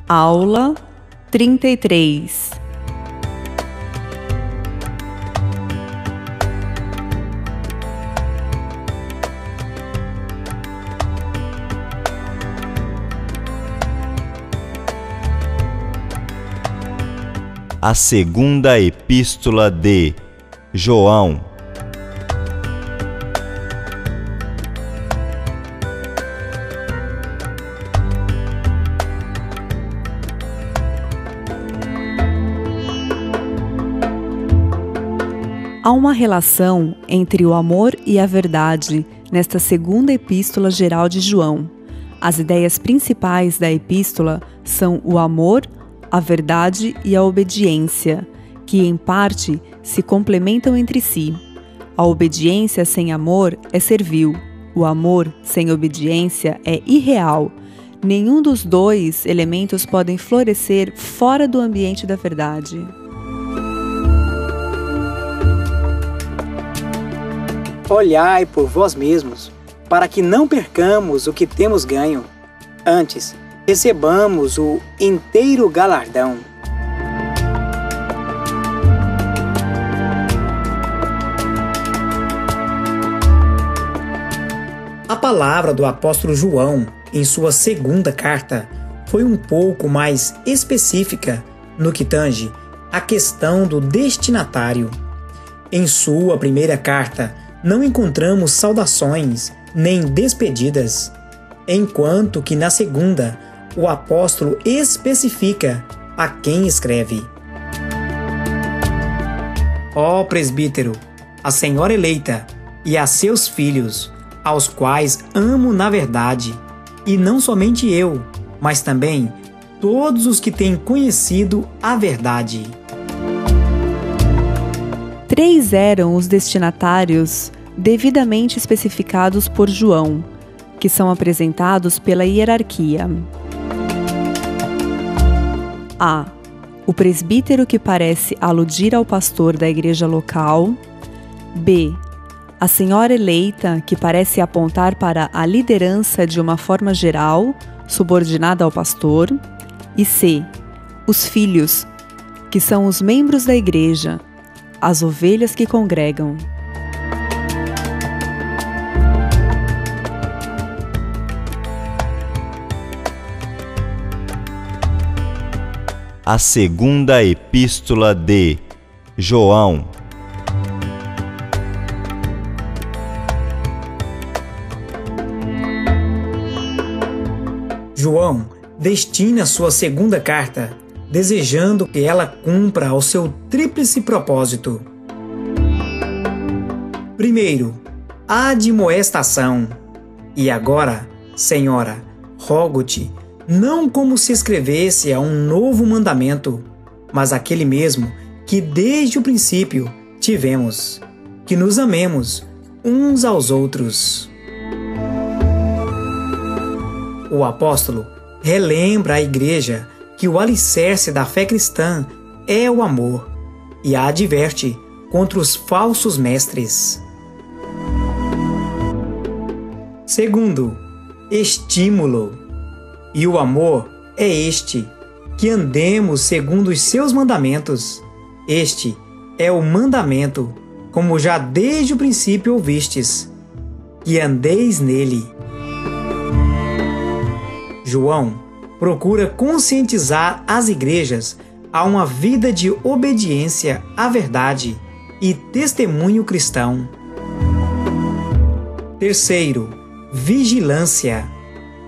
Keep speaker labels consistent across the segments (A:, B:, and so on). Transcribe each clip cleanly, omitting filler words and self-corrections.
A: Aula 33.
B: A segunda epístola de João.
A: Há uma relação entre o amor e a verdade nesta segunda epístola geral de João. As ideias principais da epístola são o amor, a verdade e a obediência, que em parte se complementam entre si. A obediência sem amor é servil. O amor sem obediência é irreal. Nenhum dos dois elementos podem florescer fora do ambiente da verdade.
C: Olhai por vós mesmos, para que não percamos o que temos ganho. Antes, recebamos o inteiro galardão.
D: A palavra do apóstolo João, em sua segunda carta, foi um pouco mais específica no que tange à questão do destinatário. Em sua primeira carta, não encontramos saudações nem despedidas, enquanto que na segunda, o apóstolo especifica a quem escreve. Ó presbítero, a senhora eleita e a seus filhos, aos quais amo na verdade, e não somente eu, mas também todos os que têm conhecido a verdade.
A: 3 eram os destinatários devidamente especificados por João, que são apresentados pela hierarquia. A. O presbítero, que parece aludir ao pastor da igreja local. B. A senhora eleita, que parece apontar para a liderança de uma forma geral, subordinada ao pastor. E C. Os filhos, que são os membros da igreja, as ovelhas que congregam.
B: A segunda epístola de João.
D: João destina sua segunda carta desejando que ela cumpra ao seu tríplice propósito. Primeiro, a admoestação. E agora, Senhora, rogo-te, não como se escrevesse a um novo mandamento, mas aquele mesmo que desde o princípio tivemos, que nos amemos uns aos outros. O apóstolo relembra à igreja que o alicerce da fé cristã é o amor e a adverte contra os falsos mestres. Segundo, estímulo. E o amor é este, que andemos segundo os seus mandamentos. Este é o mandamento, como já desde o princípio ouvistes, que andeis nele. João procura conscientizar as igrejas a uma vida de obediência à verdade e testemunho cristão. Terceiro, vigilância.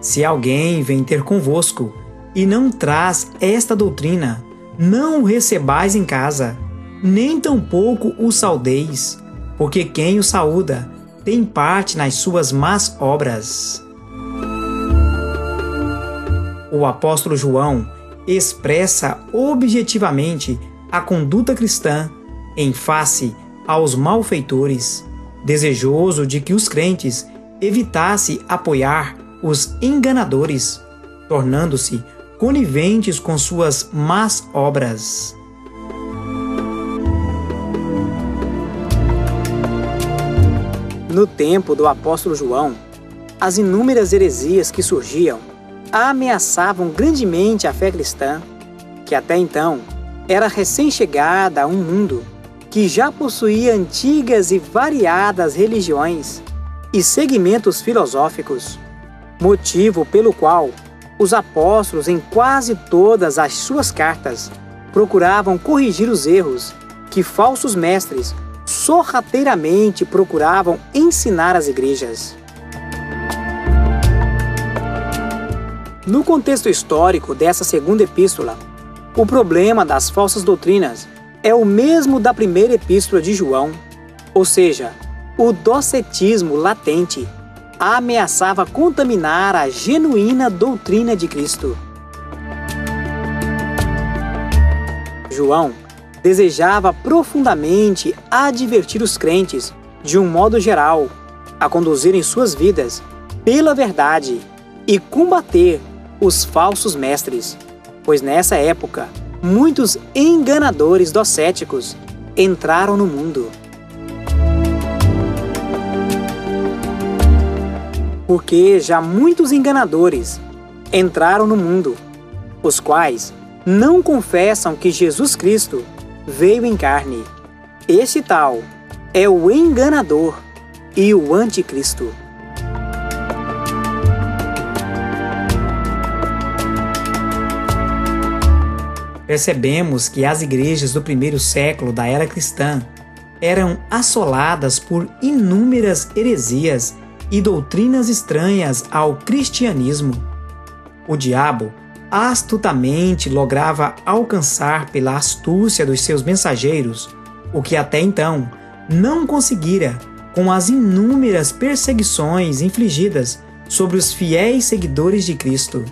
D: Se alguém vem ter convosco e não traz esta doutrina, não o recebais em casa, nem tampouco o saudeis, porque quem o saúda tem parte nas suas más obras. O apóstolo João expressa objetivamente a conduta cristã em face aos malfeitores, desejoso de que os crentes evitassem apoiar os enganadores, tornando-se coniventes com suas más obras.
C: No tempo do apóstolo João, as inúmeras heresias que surgiam ameaçavam grandemente a fé cristã, que até então era recém-chegada a um mundo que já possuía antigas e variadas religiões e segmentos filosóficos, motivo pelo qual os apóstolos, em quase todas as suas cartas, procuravam corrigir os erros que falsos mestres sorrateiramente procuravam ensinar às igrejas. No contexto histórico dessa segunda epístola, o problema das falsas doutrinas é o mesmo da primeira epístola de João, ou seja, o docetismo latente ameaçava contaminar a genuína doutrina de Cristo. João desejava profundamente advertir os crentes, de um modo geral, a conduzirem suas vidas pela verdade e combater os falsos mestres, pois nessa época muitos enganadores docéticos entraram no mundo. Porque já muitos enganadores entraram no mundo, os quais não confessam que Jesus Cristo veio em carne. Esse tal é o enganador e o anticristo.
D: Percebemos que as igrejas do primeiro século da era cristã eram assoladas por inúmeras heresias e doutrinas estranhas ao cristianismo. O diabo astutamente lograva alcançar pela astúcia dos seus mensageiros o que até então não conseguira com as inúmeras perseguições infligidas sobre os fiéis seguidores de Cristo.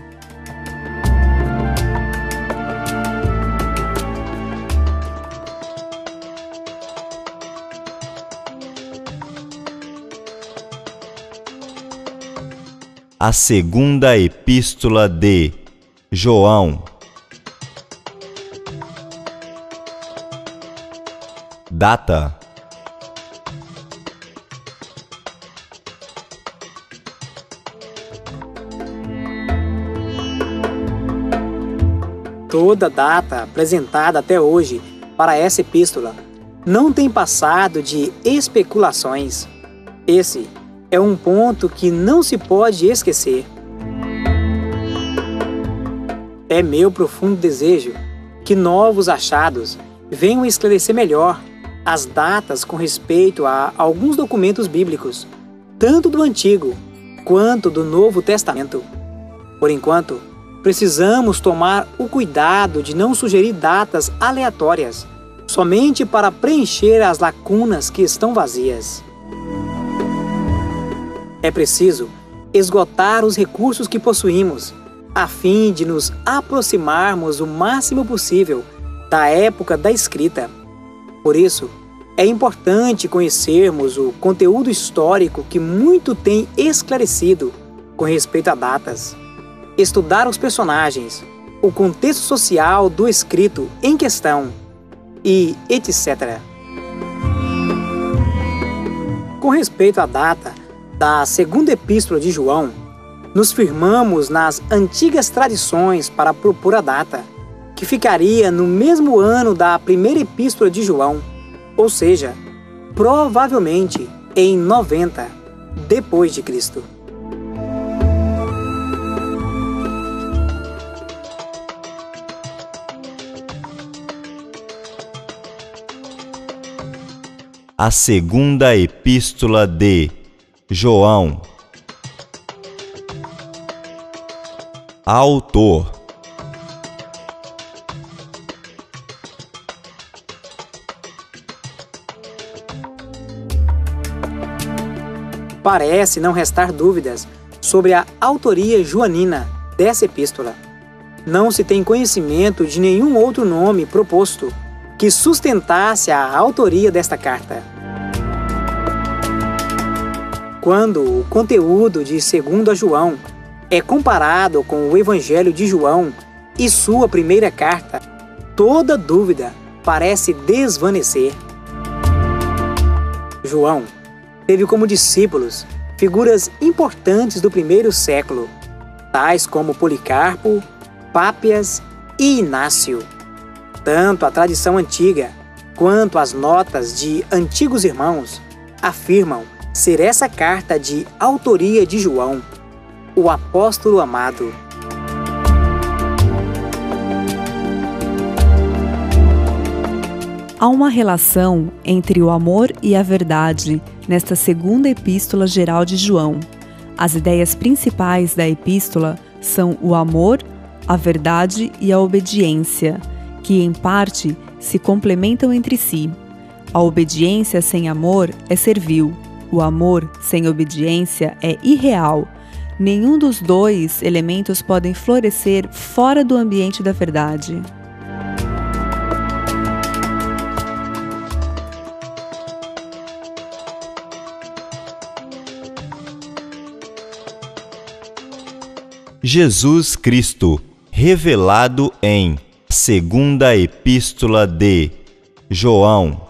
B: A segunda epístola de João. Data:
C: Toda data apresentada até hoje para essa epístola não tem passado de especulações. Esse é um ponto que não se pode esquecer. É meu profundo desejo que novos achados venham esclarecer melhor as datas com respeito a alguns documentos bíblicos, tanto do Antigo quanto do Novo Testamento. Por enquanto, precisamos tomar o cuidado de não sugerir datas aleatórias, somente para preencher as lacunas que estão vazias. É preciso esgotar os recursos que possuímos, a fim de nos aproximarmos o máximo possível da época da escrita. Por isso, é importante conhecermos o conteúdo histórico que muito tem esclarecido com respeito a datas, estudar os personagens, o contexto social do escrito em questão e etc. Com respeito à data da segunda epístola de João, nos firmamos nas antigas tradições para propor a data, que ficaria no mesmo ano da primeira epístola de João, ou seja, provavelmente em 90 depois de Cristo.
B: A segunda epístola de João. Autor:
C: Parece não restar dúvidas sobre a autoria joanina dessa epístola. Não se tem conhecimento de nenhum outro nome proposto que sustentasse a autoria desta carta. Quando o conteúdo de 2 João é comparado com o Evangelho de João e sua primeira carta, toda dúvida parece desvanecer. João teve como discípulos figuras importantes do primeiro século, tais como Policarpo, Pápias e Inácio. Tanto a tradição antiga quanto as notas de antigos irmãos afirmam ser essa carta de autoria de João, o apóstolo amado.
A: Há uma relação entre o amor e a verdade nesta segunda epístola geral de João. As ideias principais da epístola são o amor, a verdade e a obediência, que em parte se complementam entre si. A obediência sem amor é servil, o amor sem obediência é irreal. Nenhum dos dois elementos podem florescer fora do ambiente da verdade.
B: Jesus Cristo, revelado em Segunda Epístola de João.